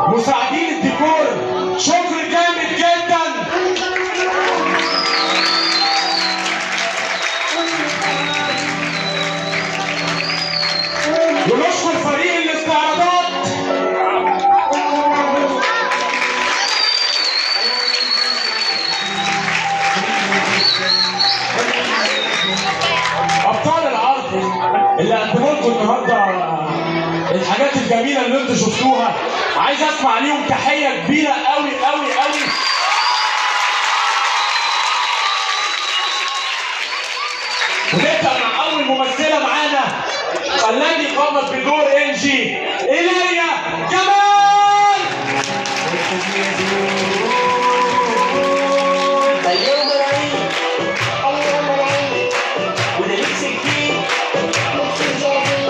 مساعدين الديكور، شكر جامد جدا. ونشكر فريق الاستعراضات. ابطال العرض اللي قدموا لكم النهارده الحاجات الجميله اللي انتوا شفتوها، عايز اسمع ليهم تحيه كبيره قوي قوي قوي. ونبدا مع اول ممثله معانا، خلاني قامت بدور انجي ايليا جمال. اليوم العيد اليوم العيد وده لبس جديد لبس جديد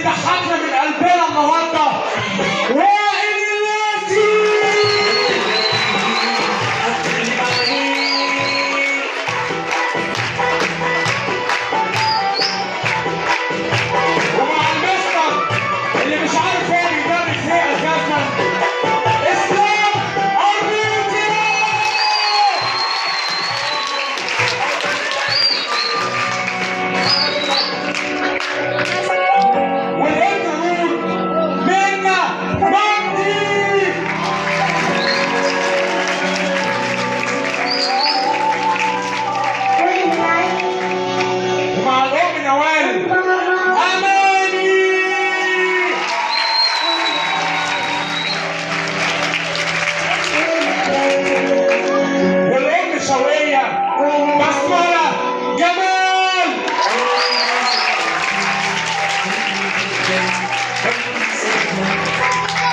ضحكنا من قلبنا النهارده وائل اللاسي. ومع المستر اللي مش عارف هو بيدرس ايه اساسا، اسلام اربيتي.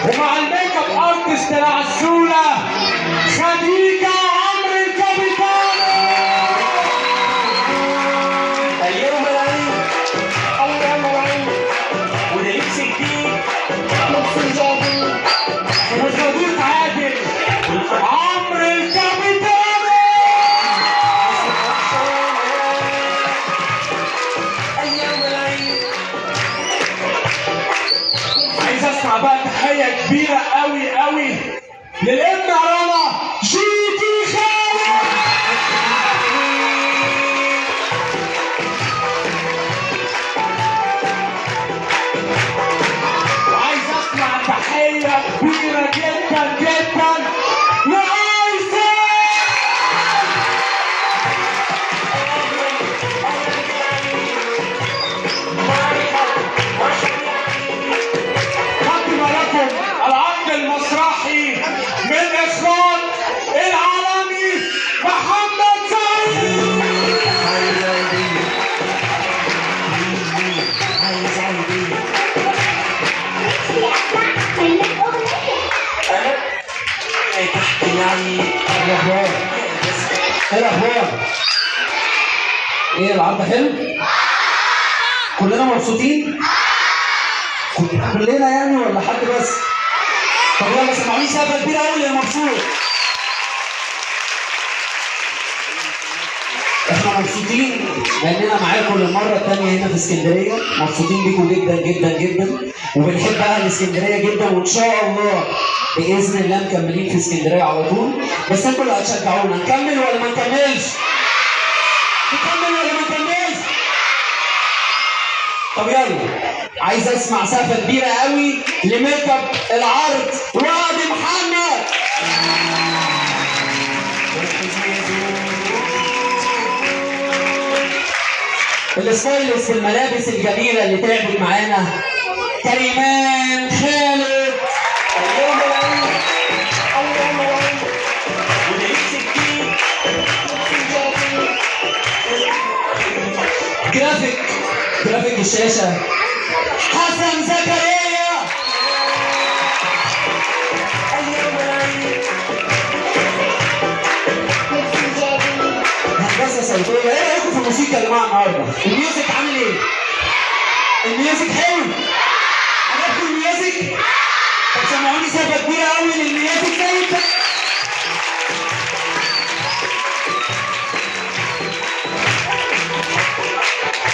ومع الميك اب ارتست العسولة خديجة عمرو الكابيتانو. اليوم العيد اليوم العيد وده لبس جديد لبس جديد وصديق عادل عمرو الكابيتانو. اليوم العيد. عايز اسمع بقى تحية كبيرة قوي قوي للابن رنا جيتي خالد. وعايز اسمع تحية كبيرة جدا جدا لأيسر. قدم لكم العرض المسرحي من إخراج العالمي محمد سعيد. انا تحت العيد. ايه الاخبار؟ ايه الاخبار؟ ايه العرض حلو؟ كلنا مبسوطين؟ كلنا يعني ولا حد بس؟ طب يلا سمعوني سقفه كبيره قوي اللي مبسوط. احنا احنا مبسوطين لاننا معاكم للمره الثانيه هنا في اسكندريه، مبسوطين بيكم جدا جدا جدا، وبنحب اهل اسكندريه جدا، وان شاء الله باذن الله مكملين في اسكندريه على طول. بس انتوا اللي هتشجعونا، نكمل ولا ما نكملش؟ نكمل ولا ما نكملش؟ طب يلا، عايز اسمع سقفه كبيره قوي لميك اب العرض وعد محمد. الستايلست في الملابس الجميله اللي تعبت معانا كريمان خالد. اليوم العيد اليوم العيد ولبس جديد جرافيك الشاشه حسن زكريا. اليوم العيد هندسه صوتيه. ايه رايكم في الموسيقى يا جماعه النهارده؟ الميوزك عامل ايه؟ الميوزك حلو؟ عجبكم الميوزك؟ طب سمعوني سقفه كبيره قوي للميوزك زي كده.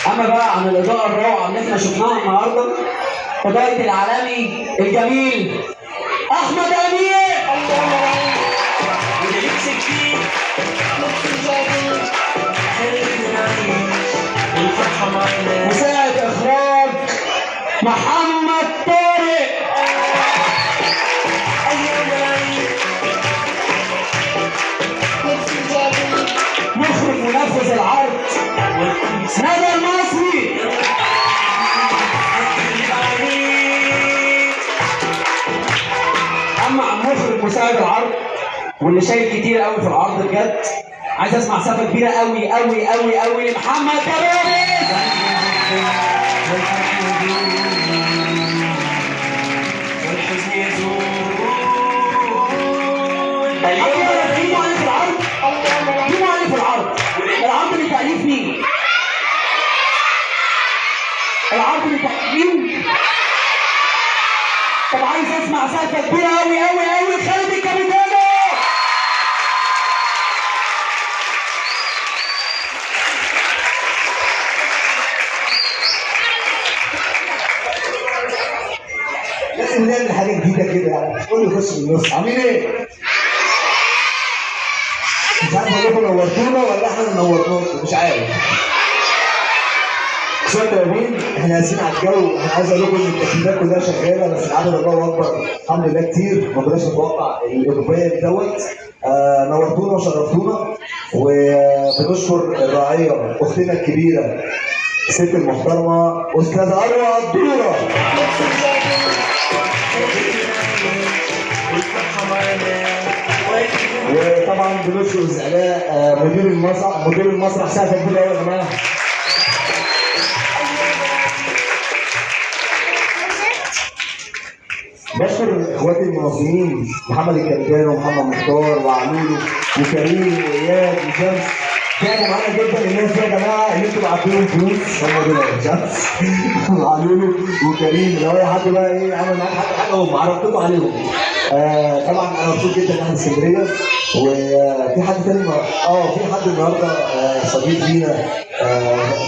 اما بقى عن الاضاءه الروعه اللي احنا شفناها النهارده، اضاءه العالمي الجميل احمد امير. اليوم العيد ولبس جديد خلينا نعيش الفرحة معنا. مساعد اخراج محمد طارق. اليوم العيد مخرج منفذ العرض ندى المصري. اما عن مخرج مساعد العرض واللي شايل كتير قوي في العرض بجد، عايز اسمع سقفه كبيره قوي قوي قوي قوي لمحمد كبارس. والحزن يزول. مين مؤلف العرض؟ مين مؤلف العرض؟ العرض من تأليف مين؟ العرض من تأليف مين؟ طب عايز اسمع سقفه كبيره قوي قوي قوي خالد الكابيتانو. لازم نعمل حاجه جديده كده يعني، قول لي خش في النص. عاملين ايه؟ مش عارف اقول لكم نورتونا ولا احنا اللي نورتوكم، مش عارف. شويه طيبين، احنا اسفين على الجو، انا عايز اقول لكم ان التكييفات كلها شغاله بس العدد الله اكبر الحمد لله كتير، ما كناش نتوقع الاضافيه دوت. نورتونا وشرفتونا، وبنشكر الراعيه اختنا الكبيره الست المحترمه استاذه اروى الدوره. وطبعا بنشكر زعلاء مدير المسرح سقفه كبيره قوي يا جماعه. بشكر اخواتي المنظمين محمد الكابتن ومحمد مختار وعلولو وكريم واياد وشمس، تعبوا معانا جدا. الناس دي يا جماعه اللي انتوا بعتوا لهم فلوس هم دول شمس وعلولو وكريم. لو اي حد بقى ايه عمل معاك حاجه هم عرفتكم عليهم. طبعا انا مبسوط جدا ان احنا في اسكندريه. وفي حد تاني في حد النهارده صديق لينا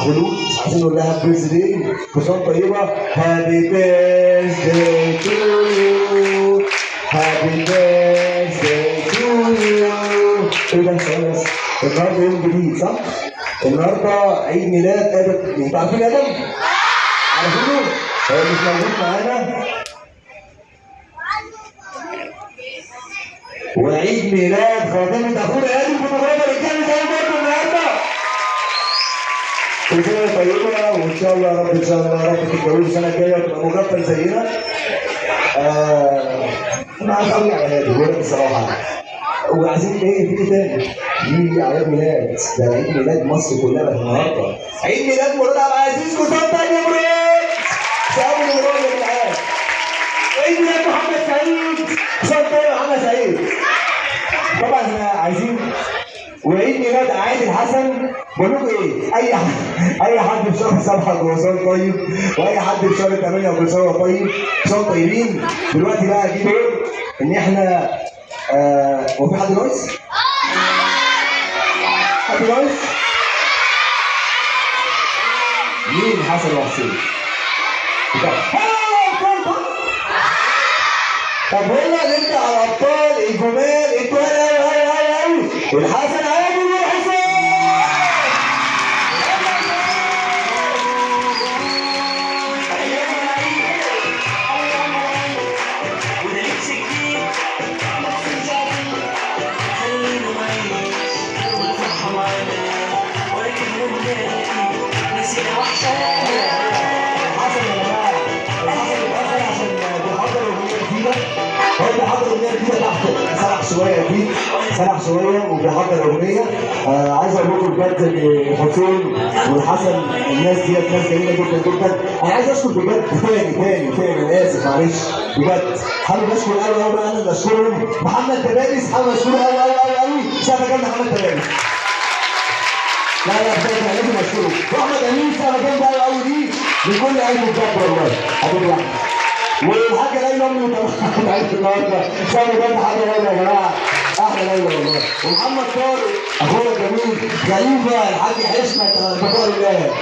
خلود، عايزين نقول لها بيرث داي كل سنه طيبه. هابي بيرث داي تو يو، هابي بيرث داي تو يو. ايه ده بس النهارده يوم جديد صح؟ النهارده عيد ميلاد ادم. انتوا عارفين ادم؟ عارفينه؟ هو مش موجود معانا. وعيد ميلاد خادمة اخونا ادم فوتوغرافر الجامد زي برضه النهارده. كل سنه طيبه وان شاء الله يا رب، ان شاء الله يا رب تتجوزوا السنه الجايه وتبقى مغفل زينا. انا عايز اقول على هادي بقول لك الصراحه. وعايزين ايه في تاني؟ دي اعياد ميلاد، ده عيد ميلاد مصر كلها النهارده. عيد ميلاد مراد عبد العزيز كل سنه طيب يا مراد. سلام مراد يا جدعان. عيد ميلاد محمد سعيد كل سنه طيب يا محمد سعيد. طبعا احنا عايزين. وعيد ميلاد عادل حسن. بقول لكم ايه؟ اي حد في شهر 7 كل سنه طيب، واي حد في شهر 8 كل سنه طيب، كل سنه طيبين. دلوقتي بقى جه دور ان احنا هو في حد ناقص؟ حد ناقص؟ مين حسن وحسين؟ طب هنا نبدا على الابطال الجمال التقال قوي الحسن عادل والحسين. وده لبس جديد خلينا نعيش والفرحة معانا ولكن والنادي نسينا وحشانا. حسن يا جماعه الحسن اتاخر عشان بيحضر اغنيه جديده. هو بيحضر اغنيه جديده تحت سرح شويه اكيد سرح شويه وبيحضر اغنيه. عايز اقول لكم بجد ان حسين والحسن الناس ديت ناس جميله جدا جدا. انا عايز اشكر بجد تاني انا اسف معلش بجد حابب اشكر قوي قوي انا اللي اشكرهم محمد تبابس. حابب اشكره قوي شايف جنب محمد تبابس. لا بجد انا لازم اشكره. واحمد امين سنه جامده قوي دي لكل قلب بجد والله حبيبي واحد. والحاجه ليلى امي طبعا النهارده سنه جامده حاجه ليلى يا جماعه احلى ليلى والله. ومحمد طارق اخويا الجميل خليفه الحاج حشمت بطار الله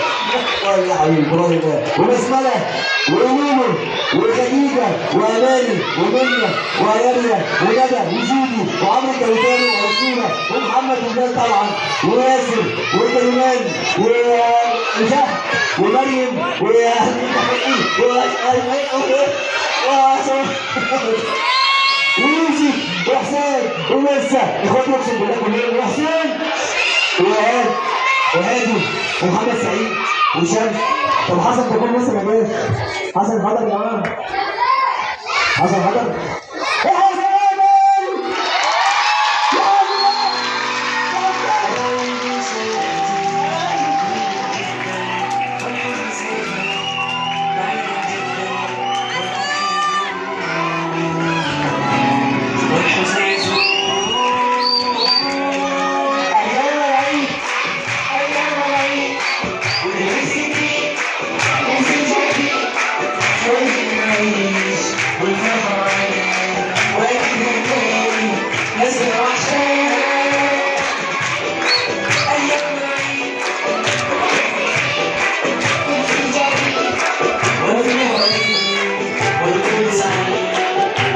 والله يا حبيبي بطار الله. وبسمله ونور وخديجه واماني ومنى وياريا وندى وزيدي وعمرو الكويتاني ورسوله ومحمد وبلال طبعا وياسر وكريمان وشهد ومريم ويوسف وحسين وميسا اخواتي اقسم بالله كلهم وحسين وهادي ومحمد سعيد وشمس. طب حسن كمان لسه ما جاش. حسن حضر يا جماعه. حسن حضر.